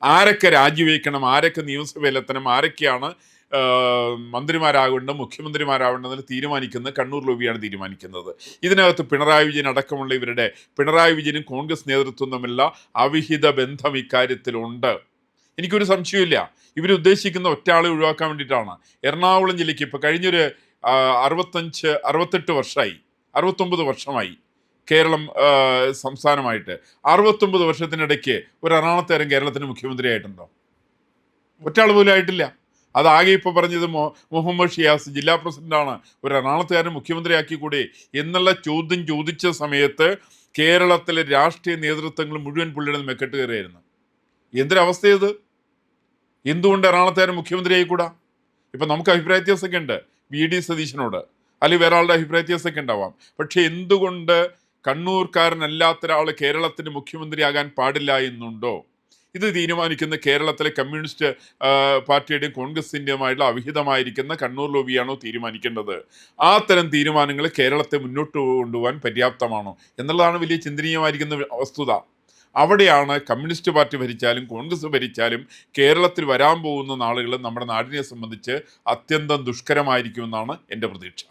ആരൊക്കെ രാജിവെക്കണം, ആരൊക്കെ നിയമസഭയിലെത്തണം, ആരൊക്കെയാണ് മന്ത്രിമാരാകേണ്ടത്, മുഖ്യമന്ത്രിമാരാവേണ്ടതെന്ന് തീരുമാനിക്കുന്നത് കണ്ണൂർ ലോബിയാണ് തീരുമാനിക്കുന്നത്. ഇതിനകത്ത് പിണറായി വിജയൻ അടക്കമുള്ള ഇവരുടെ, പിണറായി വിജയനും കോൺഗ്രസ് നേതൃത്വം തമ്മിലുള്ള അവിഹിത ബന്ധം ഇക്കാര്യത്തിലുണ്ട്. എനിക്കൊരു സംശയമില്ല. ഇവരുദ്ദേശിക്കുന്ന ഒറ്റ ആളെ ഒഴിവാക്കാൻ വേണ്ടിയിട്ടാണ്. എറണാകുളം ജില്ലയ്ക്ക് ഇപ്പോൾ കഴിഞ്ഞൊരു 68 വർഷമായി, 69 വർഷമായി കേരളം സംസ്ഥാനമായിട്ട്. 69 വർഷത്തിനിടയ്ക്ക് ഒരു എറണാകുളത്തുകാരൻ കേരളത്തിന് മുഖ്യമന്ത്രിയായിട്ടുണ്ടോ? ഒറ്റയാൾ പോലും ആയിട്ടില്ല. അതാകെ ഇപ്പോൾ പറഞ്ഞത് മുഹമ്മദ് ഷിയാസ് ജില്ലാ പ്രസിഡന്റാണ്, ഒരു എറണാകുളത്തുകാരൻ മുഖ്യമന്ത്രിയാക്കിക്കൂടെ എന്നുള്ള ചോദ്യം ചോദിച്ച സമയത്ത് കേരളത്തിലെ രാഷ്ട്രീയ നേതൃത്വങ്ങൾ മുഴുവൻ പുള്ളിയുടെ മെക്കെട്ട് കയറിയായിരുന്നു. എന്തൊരവസ്ഥയത്! എന്തുകൊണ്ട് എറണാകുളത്തുകാരൻ മുഖ്യമന്ത്രി ആയിക്കൂടാ? ഇപ്പം നമുക്ക് അഭിപ്രായ വ്യത്യാസമൊക്കെ ഉണ്ട് VD സതീശനോട്, അല്ലെങ്കിൽ വേറെ ആളുടെ അഭിപ്രായ വ്യത്യാസമൊക്കെ ഉണ്ടാവാം. പക്ഷെ എന്തുകൊണ്ട് കണ്ണൂർക്കാരനല്ലാത്ത ഒരാൾ കേരളത്തിന് മുഖ്യമന്ത്രിയാകാൻ പാടില്ല എന്നുണ്ടോ? ഇത് തീരുമാനിക്കുന്ന കേരളത്തിലെ കമ്മ്യൂണിസ്റ്റ് പാർട്ടിയുടെയും കോൺഗ്രസിൻ്റെയുമായിട്ടുള്ള അവിഹിതമായിരിക്കുന്ന കണ്ണൂർ ലോബിയാണോ തീരുമാനിക്കേണ്ടത്? ആ തരം തീരുമാനങ്ങൾ കേരളത്തെ മുന്നോട്ട് കൊണ്ടുപോകാൻ പര്യാപ്തമാണോ എന്നുള്ളതാണ് വലിയ ചിന്തനീയമായിരിക്കുന്ന വസ്തുത. അവിടെയാണ് കമ്മ്യൂണിസ്റ്റ് പാർട്ടി ഭരിച്ചാലും കോൺഗ്രസ് ഭരിച്ചാലും കേരളത്തിൽ വരാൻ പോകുന്ന നാളുകൾ നമ്മുടെ നാടിനെ സംബന്ധിച്ച് അത്യന്തം ദുഷ്കരമായിരിക്കുമെന്നാണ് എൻ്റെ പ്രതീക്ഷ.